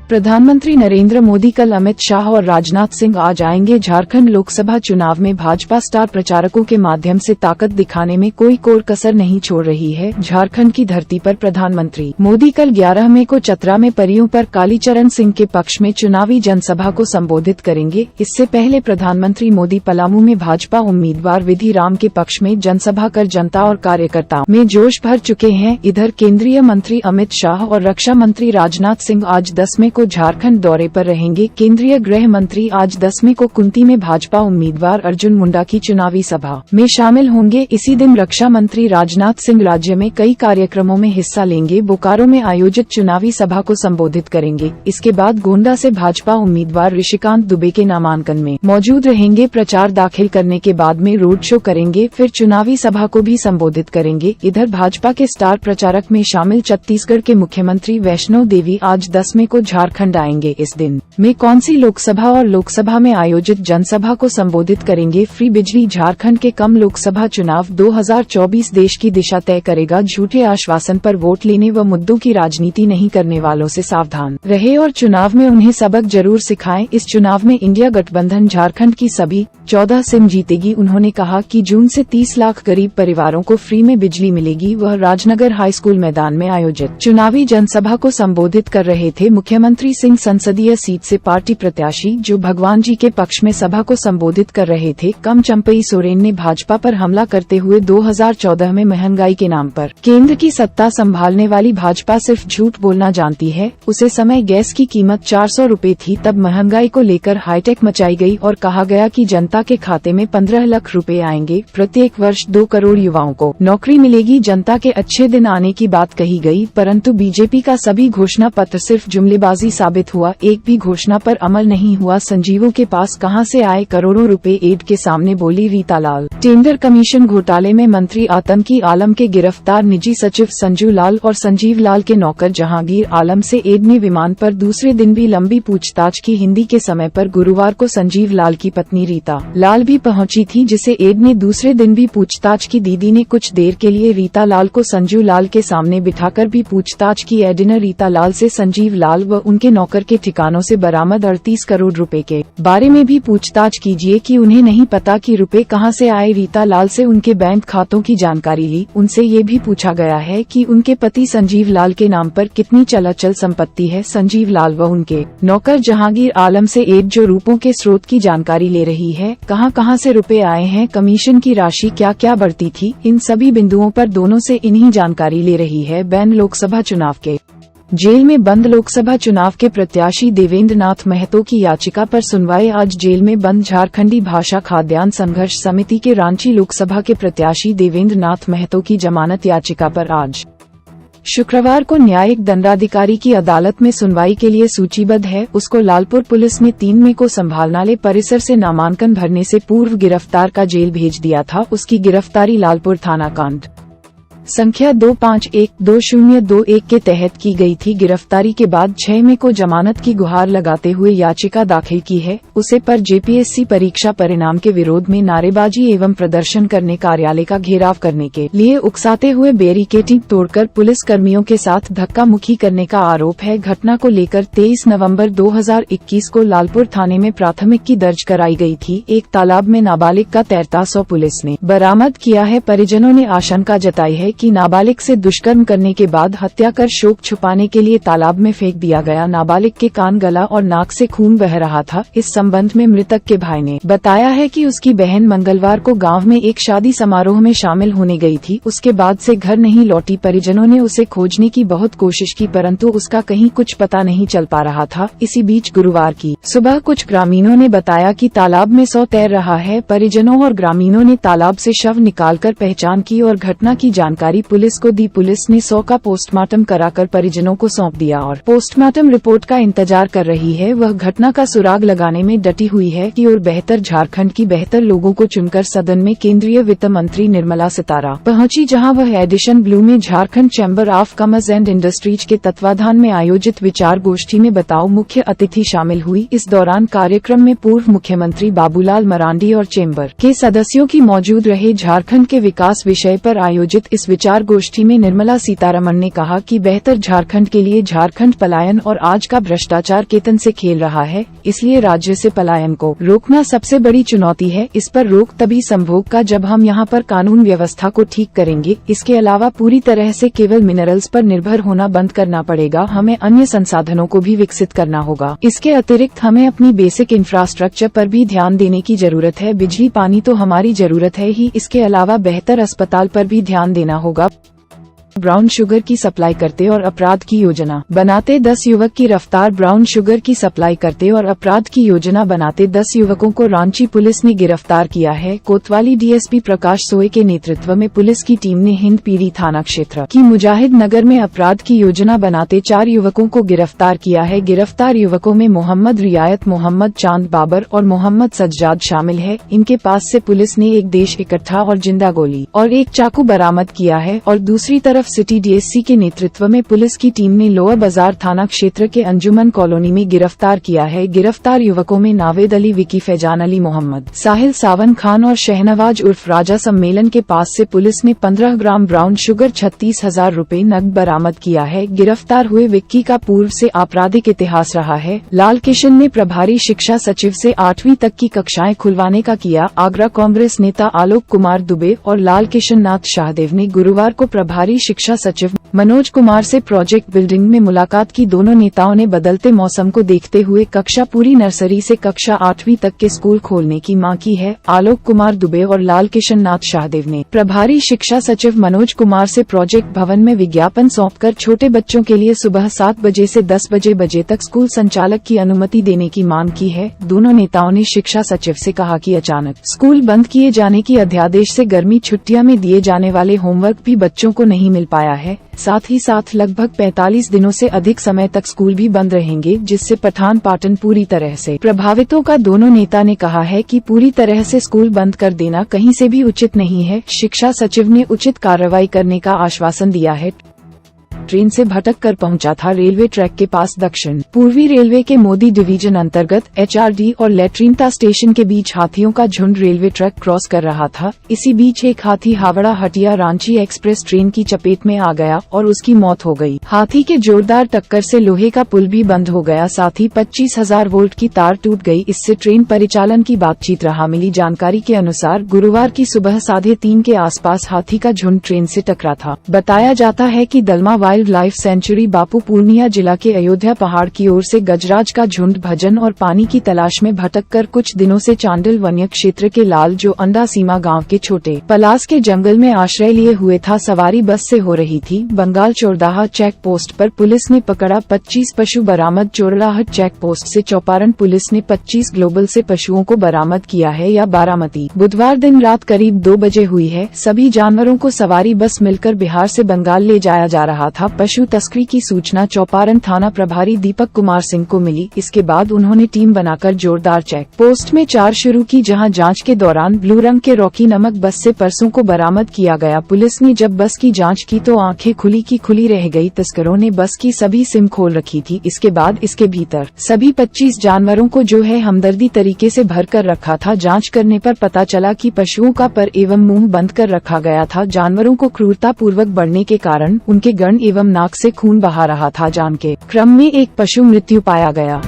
प्रधानमंत्री नरेंद्र मोदी कल अमित शाह और राजनाथ सिंह आज आएंगे झारखंड। लोकसभा चुनाव में भाजपा स्टार प्रचारकों के माध्यम से ताकत दिखाने में कोई कोर कसर नहीं छोड़ रही है। झारखंड की धरती पर प्रधानमंत्री मोदी कल 11 मई को चतरा में परियों पर कालीचरण सिंह के पक्ष में चुनावी जनसभा को संबोधित करेंगे। इससे पहले प्रधानमंत्री मोदी पलामू में भाजपा उम्मीदवार विधि राम के पक्ष में जनसभा कर जनता और कार्यकर्ताओं में जोश भर चुके हैं। इधर केंद्रीय मंत्री अमित शाह और रक्षा मंत्री राजनाथ सिंह आज 10 मई को झारखंड दौरे पर रहेंगे। केंद्रीय गृह मंत्री आज 10 मई को कुंती में भाजपा उम्मीदवार अर्जुन मुंडा की चुनावी सभा में शामिल होंगे। इसी दिन रक्षा मंत्री राजनाथ सिंह राज्य में कई कार्यक्रमों में हिस्सा लेंगे। बोकारो में आयोजित चुनावी सभा को संबोधित करेंगे। इसके बाद गोंडा से भाजपा उम्मीदवार ऋषिकांत दुबे के नामांकन में मौजूद रहेंगे। प्रचार दाखिल करने के बाद में रोड शो करेंगे, फिर चुनावी सभा को भी संबोधित करेंगे। इधर भाजपा के स्टार प्रचारक में शामिल छत्तीसगढ़ के मुख्यमंत्री वैष्णो देवी आज 10 मई को झारखंड आएंगे। इस दिन में कौन सी लोकसभा और लोकसभा में आयोजित जनसभा को संबोधित करेंगे। फ्री बिजली झारखंड के कम लोकसभा चुनाव 2024 देश की दिशा तय करेगा। झूठे आश्वासन पर वोट लेने व मुद्दों की राजनीति नहीं करने वालों से सावधान रहे और चुनाव में उन्हें सबक जरूर सिखाएं। इस चुनाव में इंडिया गठबंधन झारखंड की सभी 14 सिम जीतेगी। उन्होंने कहा कि जून से 30 लाख गरीब परिवारों को फ्री में बिजली मिलेगी। वह राजनगर हाई स्कूल मैदान में आयोजित चुनावी जनसभा को संबोधित कर रहे थे। मुख्यमंत्री सिंह संसदीय सीट से पार्टी प्रत्याशी जो भगवान जी के पक्ष में सभा को संबोधित कर रहे थे। कम चंपई सोरेन ने भाजपा पर हमला करते हुए 2014 में महंगाई के नाम पर केंद्र की सत्ता संभालने वाली भाजपा सिर्फ झूठ बोलना जानती है। उसे समय गैस की कीमत 400 रुपए थी, तब महंगाई को लेकर हाईटेक मचाई गई और कहा गया कि जनता के खाते में 15 लाख रुपए आएंगे। प्रत्येक वर्ष 2 करोड़ युवाओं को नौकरी मिलेगी। जनता के अच्छे दिन आने की बात कही गई, परंतु बीजेपी का सभी घोषणा पत्र सिर्फ जुमलेबाजी साबित हुआ। एक भी घोषणा पर अमल नहीं हुआ। संजीवों के पास कहां से आए करोड़ों रुपए, एड के सामने बोली रीता लाल। टेंडर कमीशन घोटाले में मंत्री आतंकी आलम के गिरफ्तार निजी सचिव संजू लाल और संजीव लाल के नौकर जहांगीर आलम से एड ने विमान पर दूसरे दिन भी लंबी पूछताछ की। हिंदी के समय पर गुरुवार को संजीव लाल की पत्नी रीता लाल भी पहुंची थी, जिसे एड ने दूसरे दिन भी पूछताछ की। दीदी ने कुछ देर के लिए रीता लाल को संजू लाल के सामने बिठाकर भी पूछताछ की। एड ने रीता लाल से संजीव लाल व उनके नौकर के ठिकानों से बरामद 38 करोड़ रुपए के बारे में भी पूछताछ कीजिए कि उन्हें नहीं पता कि रुपए कहां से आए। रीता लाल से उनके बैंक खातों की जानकारी ली। उनसे ये भी पूछा गया है कि उनके पति संजीव लाल के नाम पर कितनी चल संपत्ति है। संजीव लाल व उनके नौकर जहांगीर आलम से एड जो रूपों के स्रोत की जानकारी ले रही है, कहां से रुपए आए हैं, कमीशन की राशि क्या क्या बढ़ती थी, इन सभी बिंदुओं पर दोनों से इन्हीं जानकारी ले रही है। बैन लोकसभा चुनाव के जेल में बंद लोकसभा चुनाव के प्रत्याशी देवेंद्र नाथ महतो की याचिका पर सुनवाई आज। जेल में बंद झारखंडी भाषा खाद्यान्न संघर्ष समिति के रांची लोकसभा के प्रत्याशी देवेंद्र नाथ महतो की जमानत याचिका पर आज शुक्रवार को न्यायिक दंडाधिकारी की अदालत में सुनवाई के लिए सूचीबद्ध है। उसको लालपुर पुलिस ने 3 मई को संभालनालय परिसर से नामांकन भरने से पूर्व गिरफ्तार का जेल भेज दिया था। उसकी गिरफ्तारी लालपुर थाना कांड संख्या 25122021 के तहत की गई थी। गिरफ्तारी के बाद 6 मई को जमानत की गुहार लगाते हुए याचिका दाखिल की है। उसे पर जेपीएससी परीक्षा परिणाम के विरोध में नारेबाजी एवं प्रदर्शन करने, कार्यालय का घेराव करने के लिए उकसाते हुए बैरिकेडिंग तोड़कर पुलिस कर्मियों के साथ धक्का मुक्की करने का आरोप है। घटना को लेकर 23 नवंबर 2021 को लालपुर थाने में प्राथमिकी दर्ज कराई गई थी। एक तालाब में नाबालिग का तैरता शव पुलिस ने बरामद किया है। परिजनों ने आशंका जताई है कि नाबालिग से दुष्कर्म करने के बाद हत्या कर शोक छुपाने के लिए तालाब में फेंक दिया गया। नाबालिग के कान, गला और नाक से खून बह रहा था। इस संबंध में मृतक के भाई ने बताया है कि उसकी बहन मंगलवार को गांव में एक शादी समारोह में शामिल होने गई थी। उसके बाद से घर नहीं लौटी। परिजनों ने उसे खोजने की बहुत कोशिश की, परंतु उसका कहीं कुछ पता नहीं चल पा रहा था। इसी बीच गुरुवार की सुबह कुछ ग्रामीणों ने बताया कि तालाब में शव तैर रहा है। परिजनों और ग्रामीणों ने तालाब से शव निकालकर पहचान की और घटना की जानकारी पुलिस को दी। पुलिस ने शव का पोस्टमार्टम कराकर परिजनों को सौंप दिया और पोस्टमार्टम रिपोर्ट का इंतजार कर रही है। वह घटना का सुराग लगाने में डटी हुई है कि और बेहतर झारखंड की बेहतर लोगों को चुनकर सदन में केंद्रीय वित्त मंत्री निर्मला सीतारमण पहुंची, जहां वह एडिशन ब्लू में Jharkhand chamber of commerce and industries के तत्वाधान में आयोजित विचार गोष्ठी में बताओ मुख्य अतिथि शामिल हुई। इस दौरान कार्यक्रम में पूर्व मुख्यमंत्री बाबूलाल मरांडी और चैम्बर के सदस्यों की मौजूद रहे। झारखंड के विकास विषय पर आयोजित इस विचार गोष्ठी में निर्मला सीतारमण ने कहा कि बेहतर झारखंड के लिए झारखंड पलायन और आज का भ्रष्टाचार केतन से खेल रहा है, इसलिए राज्य से पलायन को रोकना सबसे बड़ी चुनौती है। इस पर रोक तभी संभव का जब हम यहाँ पर कानून व्यवस्था को ठीक करेंगे। इसके अलावा पूरी तरह से केवल मिनरल्स पर निर्भर होना बंद करना पड़ेगा। हमें अन्य संसाधनों को भी विकसित करना होगा। इसके अतिरिक्त हमें अपनी बेसिक इंफ्रास्ट्रक्चर पर भी ध्यान देने की जरूरत है। बिजली पानी तो हमारी जरूरत है ही, इसके अलावा बेहतर अस्पताल पर भी ध्यान देना होगा। ब्राउन शुगर की सप्लाई करते और अपराध की योजना बनाते 10 युवक की गिरफ्तार। ब्राउन शुगर की सप्लाई करते और अपराध की योजना बनाते 10 युवकों को रांची पुलिस ने गिरफ्तार किया है। कोतवाली डीएसपी प्रकाश सोए के नेतृत्व में पुलिस की टीम ने हिंदपीढ़ी थाना क्षेत्र की मुजाहिद नगर में अपराध की योजना बनाते 4 युवकों को गिरफ्तार किया है। गिरफ्तार युवकों में मोहम्मद रियायत, मोहम्मद चांद बाबर और मोहम्मद सज्जाद शामिल है। इनके पास से पुलिस ने एक देश इकट्ठा और जिंदा गोली और एक चाकू बरामद किया है। और दूसरी तरफ सिटी डीएससी के नेतृत्व में पुलिस की टीम ने लोअर बाजार थाना क्षेत्र के अंजुमन कॉलोनी में गिरफ्तार किया है। गिरफ्तार युवकों में नावेद अली, विकी, फैजान अली, मोहम्मद साहिल, सावन खान और शहनवाज उर्फ राजा सम्मेलन के पास से पुलिस ने 15 ग्राम ब्राउन शुगर 36,000 रूपए नकद बरामद किया है। गिरफ्तार हुए विक्की का पूर्व से आपराधिक इतिहास रहा है। लाल किशन ने प्रभारी शिक्षा सचिव से 8वीं तक की कक्षाएं खुलवाने का किया आग्रह। कांग्रेस नेता आलोक कुमार दुबे और लाल किशन नाथ शाहदेव ने गुरुवार को प्रभारी शिक्षा सचिव मनोज कुमार से प्रोजेक्ट बिल्डिंग में मुलाकात की। दोनों नेताओं ने बदलते मौसम को देखते हुए कक्षा पूरी नर्सरी से कक्षा 8वीं तक के स्कूल खोलने की मांग की है। आलोक कुमार दुबे और लाल किशन नाथ शाहदेव ने प्रभारी शिक्षा सचिव मनोज कुमार से प्रोजेक्ट भवन में विज्ञापन सौंपकर छोटे बच्चों के लिए सुबह 7 बजे से 10 बजे तक स्कूल संचालक की अनुमति देने की मांग की है। दोनों नेताओं ने शिक्षा सचिव से कहा कि अचानक स्कूल बंद किए जाने की अध्यादेश से गर्मी छुट्टियां में दिए जाने वाले होमवर्क भी बच्चों को नहीं मिल पाया है। साथ ही साथ लगभग 45 दिनों से अधिक समय तक स्कूल भी बंद रहेंगे, जिससे पठान पाटन पूरी तरह से प्रभावितों का दोनों नेता ने कहा है कि पूरी तरह से स्कूल बंद कर देना कहीं से भी उचित नहीं है। शिक्षा सचिव ने उचित कार्रवाई करने का आश्वासन दिया है। ट्रेन से भटक कर पहुंचा था रेलवे ट्रैक के पास। दक्षिण पूर्वी रेलवे के मोदी डिवीजन अंतर्गत एचआरडी और लैट्रिनता स्टेशन के बीच हाथियों का झुंड रेलवे ट्रैक क्रॉस कर रहा था। इसी बीच एक हाथी हावड़ा हटिया रांची एक्सप्रेस ट्रेन की चपेट में आ गया और उसकी मौत हो गई। हाथी के जोरदार टक्कर से लोहे का पुल भी बंद हो गया, साथ ही 25,000 वोल्ट की तार टूट गई। इससे ट्रेन परिचालन की बातचीत रहा। मिली जानकारी के अनुसार गुरुवार की सुबह 3:30 के आसपास हाथी का झुंड ट्रेन से टकरा था। बताया जाता है कि दलमा वाइल्ड लाइफ सेंचुरी बापू पूर्णिया जिला के अयोध्या पहाड़ की ओर से गजराज का झुंड भजन और पानी की तलाश में भटककर कुछ दिनों से चांडिल वन्य क्षेत्र के लाल जो अंडा सीमा गांव के छोटे पलास के जंगल में आश्रय लिए हुए था। सवारी बस से हो रही थी। बंगाल चौराहा चेक पोस्ट पर पुलिस ने पकड़ा 25 पशु बरामद। चौराहा चेक पोस्ट से चौपारण पुलिस ने 25 ग्लोबल से पशुओं को बरामद किया है या बारामती बुधवार दिन रात करीब 2 बजे हुई है। सभी जानवरों को सवारी बस मिलकर बिहार से बंगाल ले जाया जा रहा था। पशु तस्करी की सूचना चौपारण थाना प्रभारी दीपक कुमार सिंह को मिली। इसके बाद उन्होंने टीम बनाकर जोरदार चेक पोस्ट में 4 शुरू की, जहां जांच के दौरान ब्लू रंग के रॉकी नमक बस से परसों को बरामद किया गया। पुलिस ने जब बस की जांच की तो आंखें खुली की खुली रह गई। तस्करों ने बस की सभी सिम खोल रखी थी। इसके बाद इसके भीतर सभी 25 जानवरों को जो है हमदर्दी तरीके से भर कर रखा था। जाँच करने पर पता चला कि पशुओं का पर एवं मुंह बंद कर रखा गया था। जानवरों को क्रूरता पूर्वक बढ़ने के कारण उनके गण एवं नाक से खून बहा रहा था। जांच के क्रम में एक पशु मृत्यु पाया गया।